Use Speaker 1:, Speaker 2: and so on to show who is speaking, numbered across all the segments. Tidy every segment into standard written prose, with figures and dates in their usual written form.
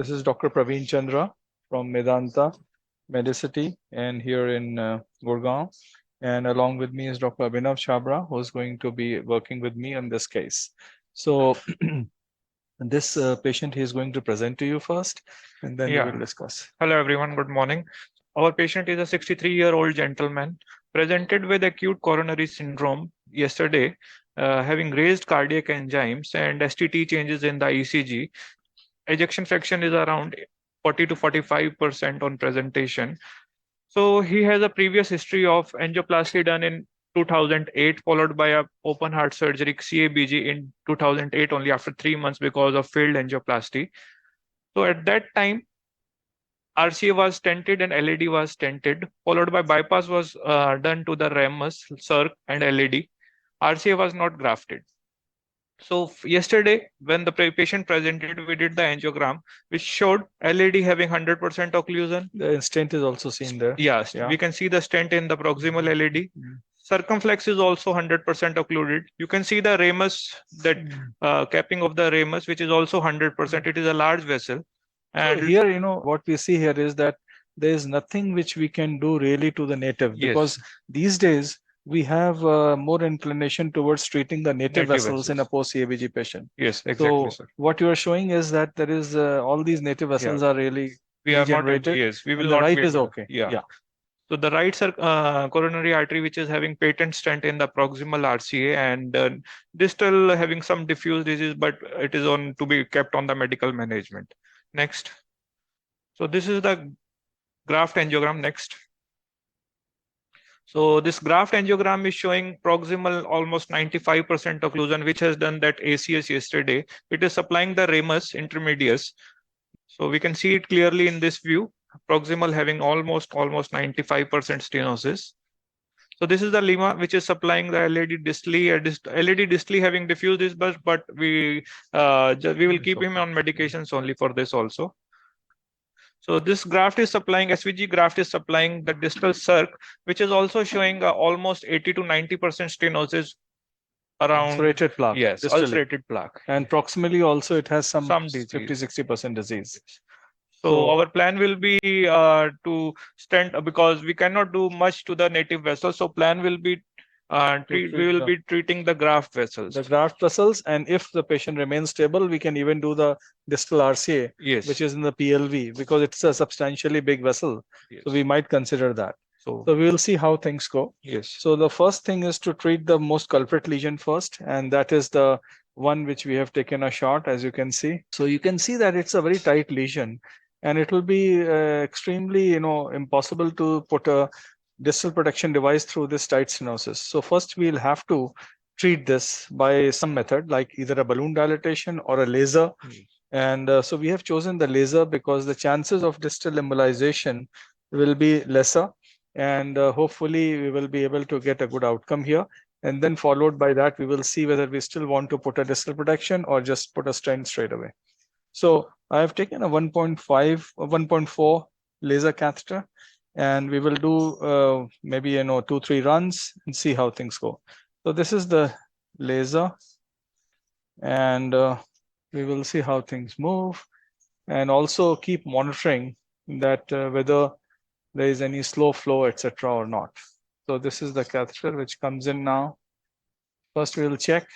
Speaker 1: This is Dr. Praveen Chandra from Medanta Medicity and here in Gurgaon. And along with me is Dr. Abhinav Chabra, who is going to be working with me on this case. So this patient he is going to present to you first, and then we will discuss.
Speaker 2: Hello, everyone. Good morning. Our patient is a 63-year-old gentleman presented with acute coronary syndrome yesterday, having raised cardiac enzymes and STT changes in the ECG. Ejection fraction is around 40 to 45% on presentation. So he has a previous history of angioplasty done in 2008, followed by a open heart surgery CABG in 2008, only after 3 months because of failed angioplasty. So at that time, RCA was stented and LAD was stented, followed by bypass was done to the ramus, circ, and LAD. RCA was not grafted. So yesterday, when the patient presented, we did the angiogram, which showed LAD having 100% occlusion.
Speaker 1: The stent is also seen there.
Speaker 2: Yes, we can see the stent in the proximal LAD. Circumflex is also 100% occluded. You can see the ramus, that capping of the ramus, which is also 100%. It is a large vessel.
Speaker 1: And so here, what we see here is that there is nothing which we can do really to the native, because these days we have more inclination towards treating the native vessels in a post-CABG patient.
Speaker 2: Yes, exactly.
Speaker 1: So what you are showing is that there is all these native vessels are really degenerated.
Speaker 2: Yes, we will
Speaker 1: the
Speaker 2: not.
Speaker 1: Right is okay.
Speaker 2: So the right coronary artery, which is having patent stent in the proximal RCA, and distal having some diffuse disease, but it is on to be kept on the medical management. Next. So this is the graft angiogram. Next. So this graft angiogram is showing proximal almost 95% occlusion, which has done that ACS yesterday. It is supplying the ramus intermedius. So we can see it clearly in this view. Proximal having almost 95% stenosis. So this is the lima which is supplying the LAD distally. LAD distally having diffuse this, but we will keep him on medications only for this also. So this graft is supplying, SVG graft is supplying the distal circ, which is also showing almost 80 to 90% stenosis around
Speaker 1: ulcerated plaque.
Speaker 2: Yes,
Speaker 1: distally.
Speaker 2: Ulcerated plaque.
Speaker 1: And proximally also it has some
Speaker 2: disease.
Speaker 1: 50-60% disease.
Speaker 2: So our plan will be to stent, because we cannot do much to the native vessel. So plan will be we will be treating the graft vessels.
Speaker 1: The graft vessels, and if the patient remains stable, we can even do the distal RCA, which is in the PLV, because it's a substantially big vessel. So we might consider that. So we will see how things go. So the first thing is to treat the most culprit lesion first, and that is the one which we have taken a shot, as you can see. So you can see that it's a very tight lesion, and it will be extremely, impossible to put a distal protection device through this tight stenosis. So first we'll have to treat this by some method, like either a balloon dilatation or a laser. And so we have chosen the laser because the chances of distal embolization will be lesser, and hopefully we will be able to get a good outcome here. And then followed by that, we will see whether we still want to put a distal protection or just put a stent straight away. So I have taken a 1.4 laser catheter, and we will do maybe 2-3 runs and see how things go. So this is the laser, and we will see how things move, and also keep monitoring that whether there is any slow flow, etc. or not. So this is the catheter which comes in now. First we will check.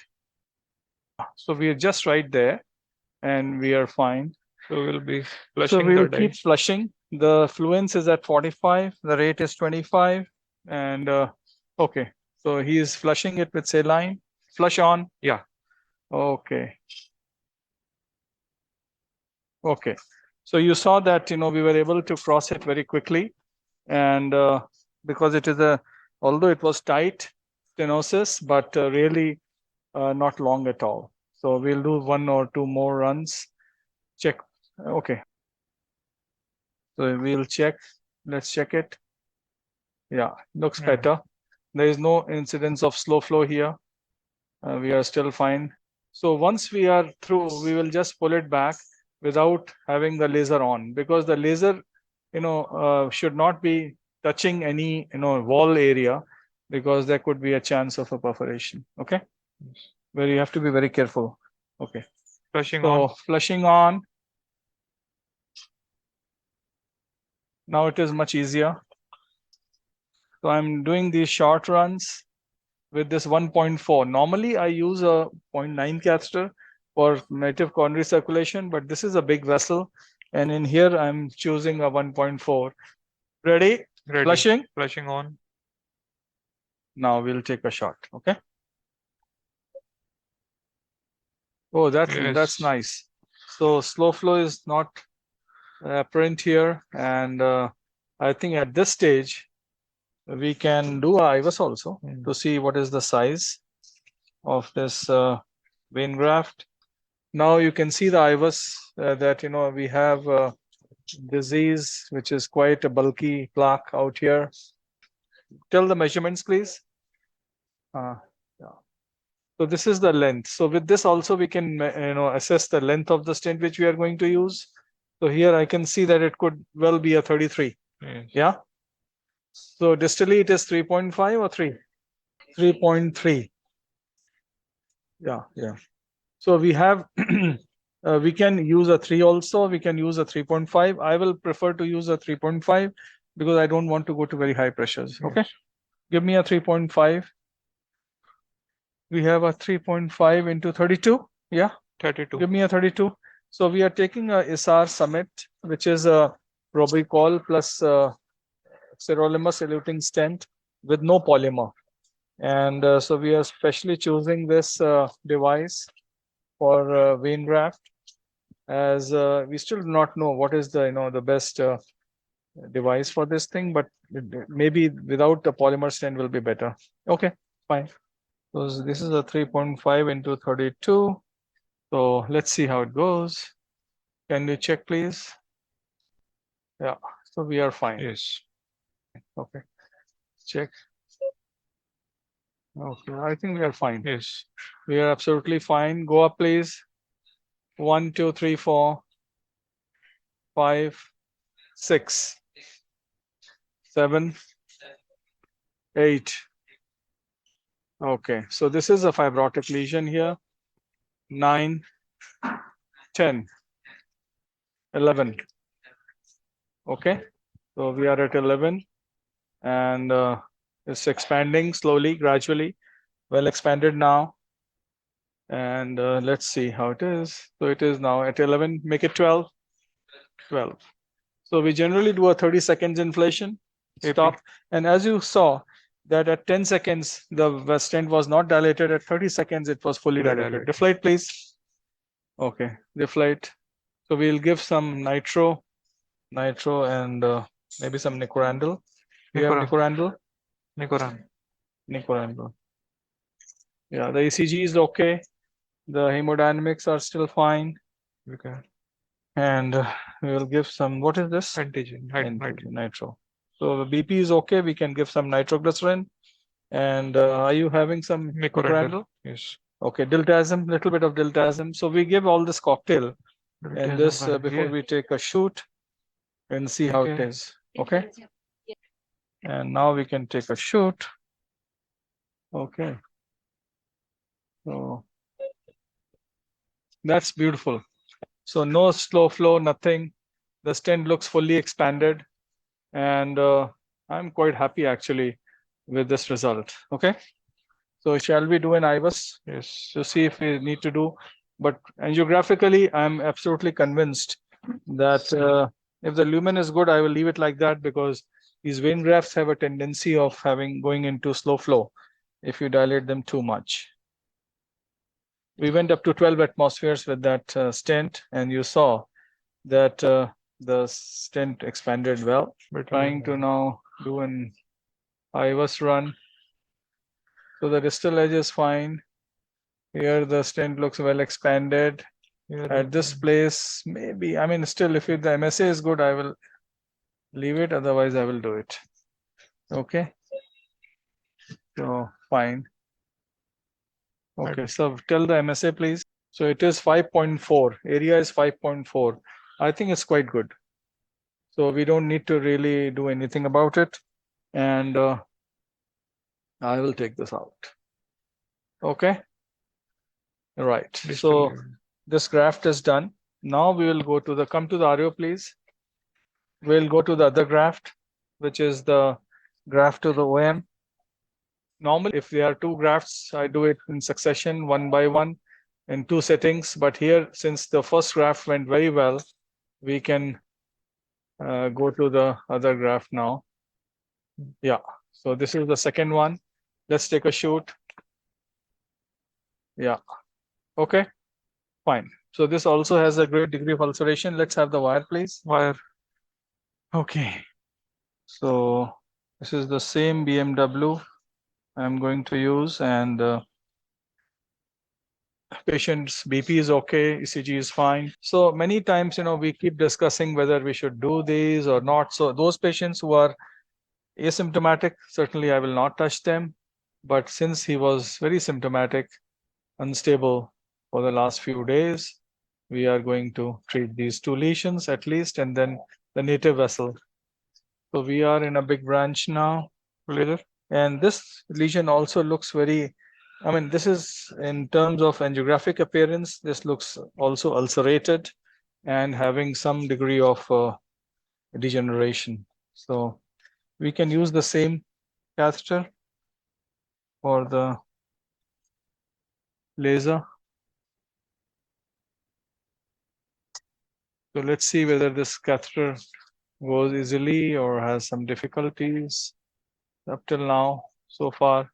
Speaker 1: So we are just right there, and we are fine.
Speaker 2: So we'll be flushing.
Speaker 1: So we will keep flushing. The fluence is at 45. The rate is 25. And okay. So he is flushing it with saline. Flush on.
Speaker 2: Yeah.
Speaker 1: Okay. Okay. So you saw that, we were able to cross it very quickly. And because it is although it was tight stenosis, but really not long at all. So we'll do 1 or 2 more runs. Check. Okay. So we'll check. Let's check it. Yeah, looks better. There is no incidence of slow flow here. We are still fine. So once we are through, we will just pull it back without having the laser on, because the laser, should not be touching any, wall area, because there could be a chance of a perforation. Okay. Where you have to be very careful. Okay.
Speaker 2: Flushing on.
Speaker 1: Flushing on. Now it is much easier. So I'm doing these short runs with this 1.4. Normally I use a 0.9 catheter for native coronary circulation, but this is a big vessel. And in here I'm choosing a 1.4. Ready? Flushing?
Speaker 2: Flushing on.
Speaker 1: Now we'll take a shot. Okay. Oh, that's nice. So slow flow is not apparent here. And I think at this stage, we can do a IVUS also to see what is the size of this vein graft. Now you can see the IVUS that, we have disease, which is quite a bulky plaque out here. Tell the measurements, please. Yeah. So this is the length. So with this also we can, assess the length of the stent which we are going to use. So here I can see that it could well be a 33. Yeah. So distally it is 3.5 or 3? 3.3. Yeah. So we have, we can use a 3 also. We can use a 3.5. I will prefer to use a 3.5 because I don't want to go to very high pressures. Okay. Give me a 3.5. We have a 3.5 into 32. Yeah.
Speaker 2: 32.
Speaker 1: Give me a 32. So we are taking a ISAR Summit, which is a Robicol plus sirolimus eluting stent with no polymer. And so we are specially choosing this device for vein graft, as we still do not know what is the best device for this thing, but maybe without the polymer stent will be better. Okay, fine. So this is a 3.5 into 32. So let's see how it goes. Can you check, please? Yeah, so we are fine.
Speaker 2: Yes.
Speaker 1: Okay, check. Okay, I think we are fine.
Speaker 2: Yes.
Speaker 1: We are absolutely fine. Go up, please. 1, 2, 3, 4, 5, 6, 7, 8. Okay, so this is a fibrotic lesion here. 9, 10, 11. Okay, so we are at 11 and it's expanding slowly, gradually. Well expanded now. And let's see how it is. So it is now at 11, make it 12. 12. So we generally do a 30 seconds inflation, stop. And as you saw that at 10 seconds, the stent was not dilated. At 30 seconds, it was fully dilated. Deflate, please. Okay, deflate. So we'll give some nitro and maybe some nicorandil. You have nicorandil? Nicorandil. Yeah, the ECG is okay. The hemodynamics are still fine. Okay. And we will give some, what is this?
Speaker 2: Antigen,
Speaker 1: nitro. So the BP is okay. We can give some nitroglycerin. And are you having some nicorandil?
Speaker 2: Yes.
Speaker 1: Okay, diltiazem, little bit of diltiazem. So we give all this cocktail and this before we take a shoot and see how it is. Okay. And now we can take a shoot. Okay. So that's beautiful. So no slow flow, nothing. The stent looks fully expanded. And I'm quite happy actually with this result. Okay. So shall we do an IVUS?
Speaker 2: Yes.
Speaker 1: To see if we need to do, but angiographically, I'm absolutely convinced that if the lumen is good, I will leave it like that because these vein grafts have a tendency of going into slow flow if you dilate them too much. We went up to 12 atmospheres with that stent, and you saw that the stent expanded well. We're trying to now do an IVUS run. So the distal edge is fine. Here the stent looks well expanded. At this place, maybe, I mean, still, if the MSA is good, I will leave it. Otherwise, I will do it. Okay. So fine. Okay. So tell the MSA, please. So it is 5.4. Area is 5.4. I think it's quite good. So we don't need to really do anything about it. And I will take this out. Okay. Right. So this graft is done. Now we will go to come to the RO, please. we'll go to the other graft, which is the graft to the OM. Normally, if there are two grafts, I do it in succession, one by one, in two settings. But here, since the first graft went very well, we can go to the other graft now. Yeah, so this is the second one. Let's take a shoot. Yeah, okay, fine. So this also has a great degree of ulceration. Let's have the wire, please.
Speaker 2: Wire.
Speaker 1: Okay, so this is the same BMW I'm going to use, and patient's BP is okay, ECG is fine. So many times, we keep discussing whether we should do these or not. So those patients who are asymptomatic, certainly I will not touch them. But since he was very symptomatic, unstable for the last few days, we are going to treat these two lesions at least, and then the native vessel. So we are in a big branch now, and this lesion also looks very, this is in terms of angiographic appearance, this looks also ulcerated and having some degree of degeneration. So we can use the same catheter for the laser. So let's see whether this catheter goes easily or has some difficulties. Up till now, so far,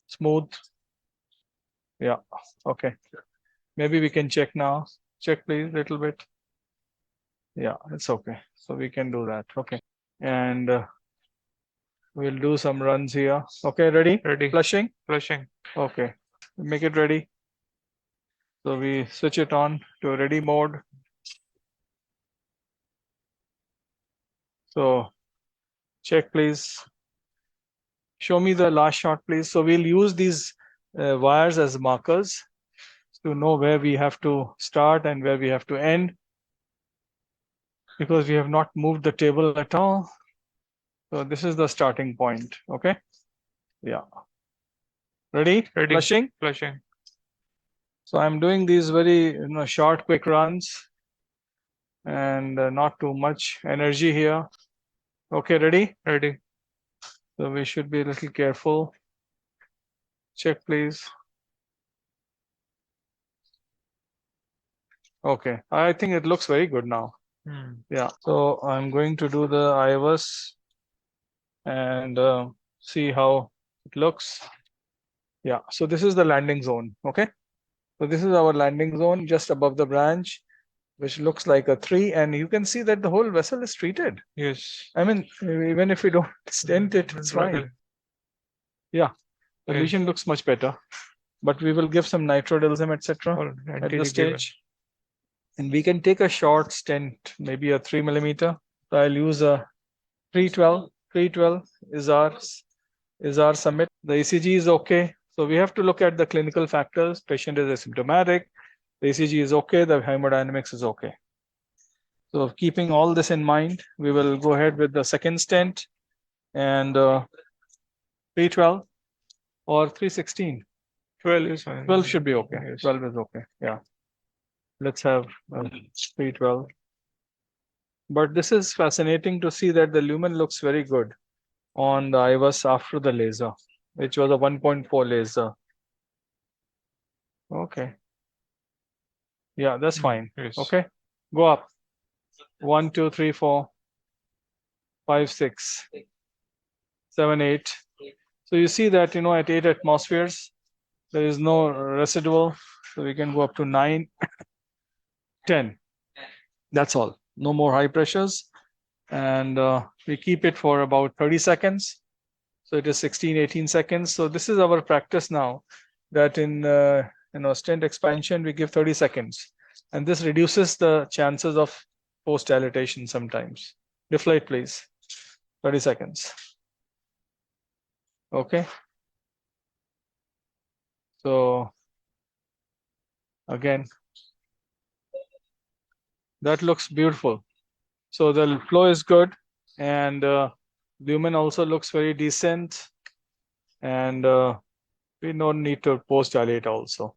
Speaker 1: smooth. Yeah, okay. Maybe we can check now. Check, please, a little bit. Yeah, it's okay. So we can do that. Okay. And we'll do some runs here. Okay, ready?
Speaker 2: Ready.
Speaker 1: Flushing?
Speaker 2: Flushing.
Speaker 1: Okay. Make it ready. So we switch it on to ready mode. So check, please. Show me the last shot, please. So we'll use these wires as markers to know where we have to start and where we have to end, because we have not moved the table at all. So this is the starting point. Okay. Yeah. Ready?
Speaker 2: Ready.
Speaker 1: Flushing?
Speaker 2: Flushing.
Speaker 1: So I'm doing these very short, quick runs, and not too much energy here. Okay, ready?
Speaker 2: Ready.
Speaker 1: So we should be a little careful. Check, please. Okay, I think it looks very good now. Yeah, so I'm going to do the IVUS and see how it looks. Yeah, so this is the landing zone. Okay, so this is our landing zone just above the branch, which looks like a 3, and you can see that the whole vessel is treated.
Speaker 2: Yes.
Speaker 1: Even if we don't stent it, it's fine. Yeah, the lesion looks much better, but we will give some nitrodilsem, etc. at this stage. And we can take a short stent, maybe a 3 millimeter. So I'll use a 312. 312 is our summit. The ECG is okay. So we have to look at the clinical factors. Patient is asymptomatic. The ECG is okay. The hemodynamics is okay. So keeping all this in mind, we will go ahead with the second stent, and 312 or 316.
Speaker 2: 12 is fine.
Speaker 1: 12 should be okay. Yes. 12 is okay. Yeah. Let's have 312. But this is fascinating to see that the lumen looks very good on the IVUS after the laser, which was a 1.4 laser. Okay. Yeah, that's fine.
Speaker 2: Yes.
Speaker 1: Okay. Go up. 1, 2, 3, 4, 5, 6, 7, 8. So you see that, at 8 atmospheres, there is no residual. So we can go up to 9, 10. That's all. No more high pressures. And we keep it for about 30 seconds. So it is 16, 18 seconds. So this is our practice now, that in stent expansion, we give 30 seconds. And this reduces the chances of post-dilatation sometimes. Deflate, please. 30 seconds. Okay. So again, that looks beautiful. So the flow is good, and lumen also looks very decent, and we don't need to post-dilate also.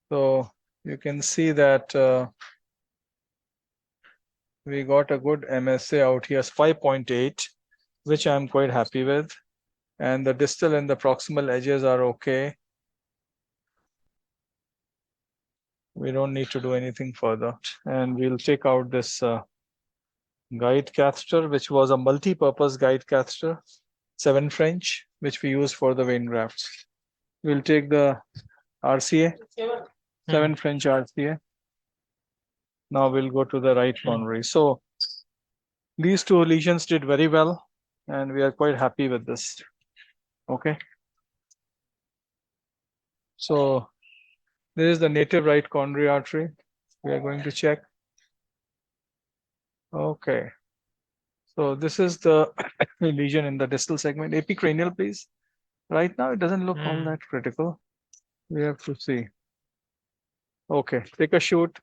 Speaker 1: So you can see that we got a good MSA out here, 5.8, which I'm quite happy with. And the distal and the proximal edges are okay. We don't need to do anything further. And we'll take out this guide catheter, which was a multi-purpose guide catheter, 7 French, which we use for the vein grafts. We'll take the RCA, 7 French RCA. Now we'll go to the right coronary. So these 2 lesions did very well, and we are quite happy with this. Okay. So this is the native right coronary artery. We are going to check. Okay. So this is the lesion in the distal segment. Epicranial, please. Right now, it doesn't look all that critical. We have to see. Okay, take a shoot.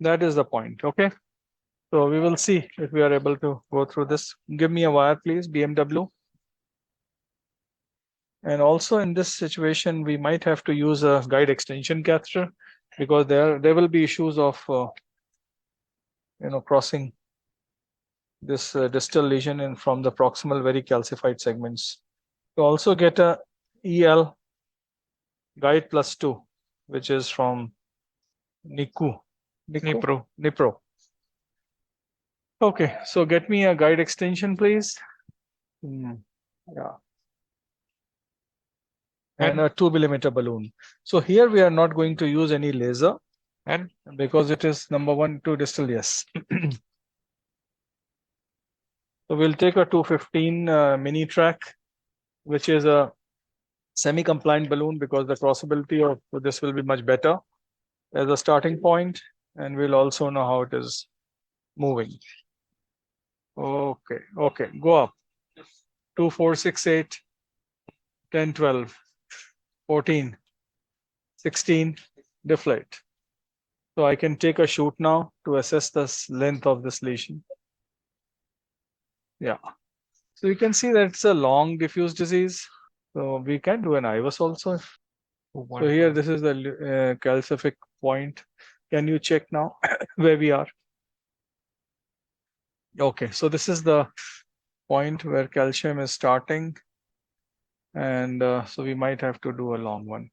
Speaker 1: That is the point. Okay. So we will see if we are able to go through this. Give me a wire, please, BMW. And also in this situation, we might have to use a guide extension catheter because there will be issues of crossing this distal lesion in from the proximal very calcified segments. To also get a EL guide +2, which is from Nipro. Okay, so get me a guide extension, please. Yeah. And a 2 millimeter balloon. So here we are not going to use any laser, and because it is number 1, 2 distal, yes. So we'll take a 215 mini track, which is a semi-compliant balloon because the crossability of this will be much better as a starting point, and we'll also know how it is moving. Okay, go up. 2, 4, 6, 8, 10, 12, 14, 16, deflate. So I can take a shoot now to assess the length of this lesion. Yeah. So you can see that it's a long diffuse disease. So we can do an IVUS also. So here, this is the calcific point. Can you check now where we are? Okay, so this is the point where calcium is starting. And so we might have to do a long one.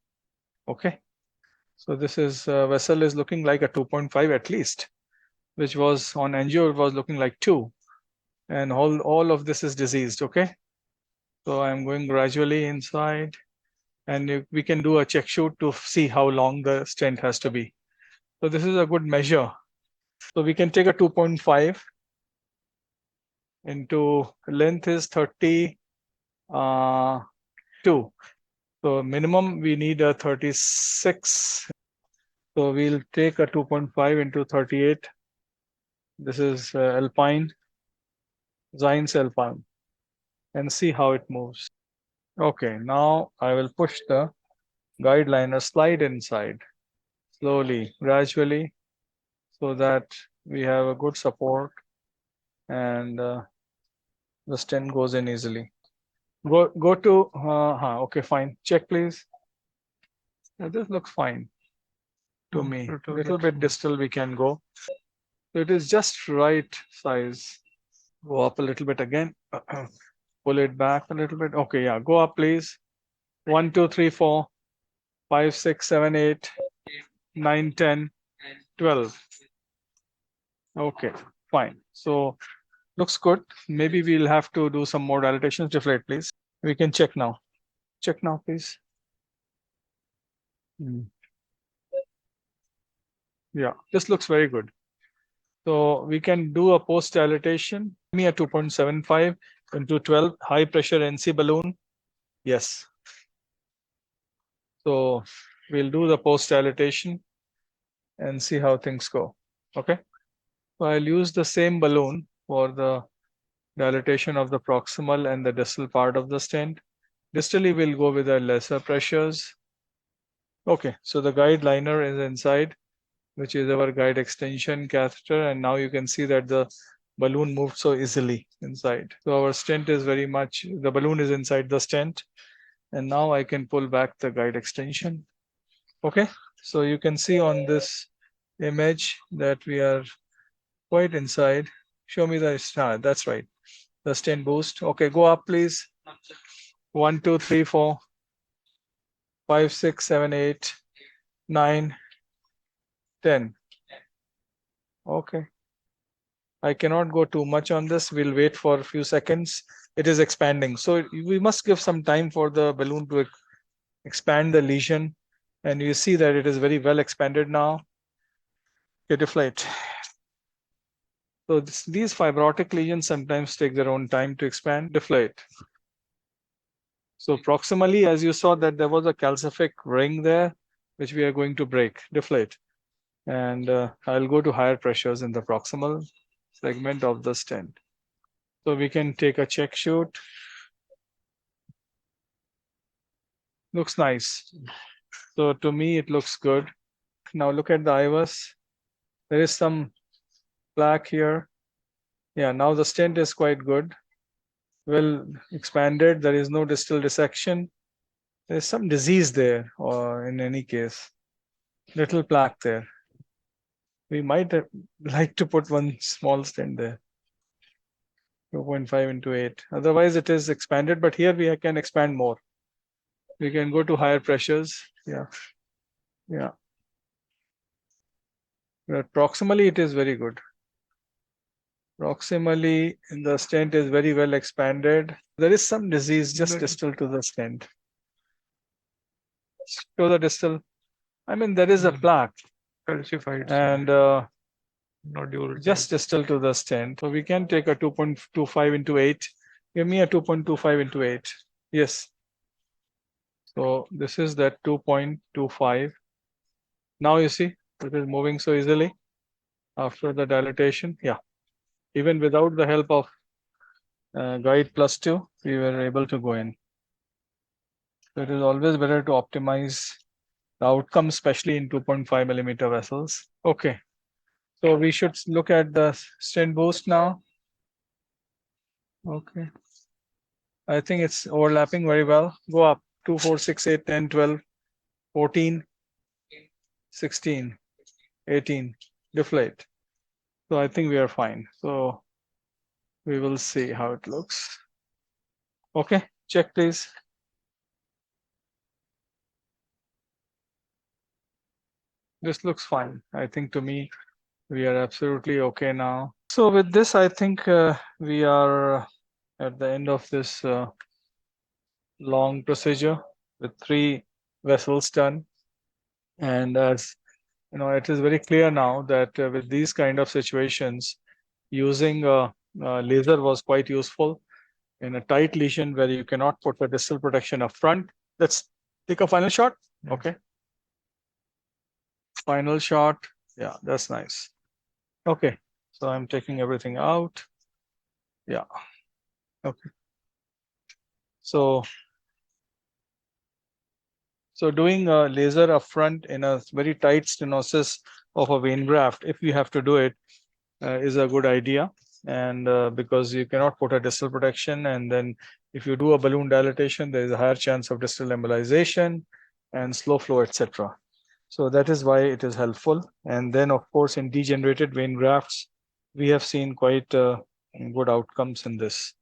Speaker 1: Okay. So this is vessel is looking like a 2.5 at least, which was on angio, it was looking like 2. And all of this is diseased. Okay. So I'm going gradually inside, and we can do a check shoot to see how long the stent has to be. So this is a good measure. So we can take a 2.5 into length is 32. So minimum we need a 36. So we'll take a 2.5 into 38. This is alpine, Zine's alpine, and see how it moves. Okay, now I will push the guide liner, slide inside slowly, gradually, so that we have a good support and the stent goes in easily. Go to, okay, fine. Check, please. This looks fine to me. A little bit distal we can go. So it is just right size. Go up a little bit again. Pull it back a little bit. Okay, yeah, go up, please. 1, 2, 3, 4, 5, 6, 7, 8, 9, 10, 12. Okay, fine. So looks good. Maybe we'll have to do some more dilatations. Deflate, please. We can check now. Check now, please. Yeah, this looks very good. So we can do a post dilatation. Give me a 2.75 into 12 high pressure NC balloon. Yes. So we'll do the post dilatation and see how things go. Okay. So I'll use the same balloon for the dilatation of the proximal and the distal part of the stent. Distally, we'll go with the lesser pressures. Okay. So the guide liner is inside, which is our guide extension catheter. And now you can see that the balloon moved so easily inside. So our stent is very much, the balloon is inside the stent. And now I can pull back the guide extension. Okay. So you can see on this image that we are quite inside. Show me the star. That's right. The stent boost. Okay, go up, please. 1, 2, 3, 4, 5, 6, 7, 8, 9, 10. Okay. I cannot go too much on this. We'll wait for a few seconds. It is expanding. So we must give some time for the balloon to expand the lesion. And you see that it is very well expanded now. Okay, deflate. So these fibrotic lesions sometimes take their own time to expand. Deflate. So proximally, as you saw, that there was a calcific ring there, which we are going to break. Deflate. And I'll go to higher pressures in the proximal segment of the stent. So we can take a check shoot. Looks nice. So to me, it looks good. Now look at the IVUS. There is some plaque here. Yeah, now the stent is quite good. Well expanded. There is no distal dissection. There's some disease there, or in any case, little plaque there. We might like to put one small stent there. 2.5 into 8. Otherwise, it is expanded, but here we can expand more. We can go to higher pressures. Yeah. Yeah. But proximally, it is very good. Proximally, the stent is very well expanded. There is some disease just distal to the stent. Show the distal. I mean, there is a plaque.
Speaker 2: Calcified.
Speaker 1: And
Speaker 2: nodule.
Speaker 1: Just distal to the stent. So we can take a 2.25 into 8. Give me a 2.25 into 8. Yes. So this is that 2.25. Now you see it is moving so easily after the dilatation. Yeah. Even without the help of guide +2, we were able to go in. So it is always better to optimize the outcome, especially in 2.5 millimeter vessels. Okay. So we should look at the stent boost now. Okay. I think it's overlapping very well. Go up 2, 4, 6, 8, 10, 12, 14, 16, 18. Deflate. So I think we are fine. So we will see how it looks. Okay, check please. This looks fine. I think to me, we are absolutely okay now. So with this, I think we are at the end of this long procedure with 3 vessels done. And as you know, it is very clear now that with these kind of situations, using laser was quite useful in a tight lesion where you cannot put a distal protection up front. Let's take a final shot. Okay. Final shot. Yeah, that's nice. Okay. So I'm taking everything out. Yeah. Okay. So doing a laser up front in a very tight stenosis of a vein graft, if you have to do it, is a good idea. And because you cannot put a distal protection, and then if you do a balloon dilatation, there is a higher chance of distal embolization and slow flow, etc. So that is why it is helpful. And then, of course, in degenerated vein grafts, we have seen quite good outcomes in this.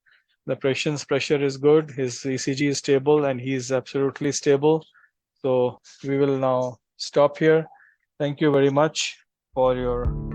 Speaker 1: The patient's pressure is good, his ECG is stable, and he is absolutely stable. So we will now stop here. Thank you very much for your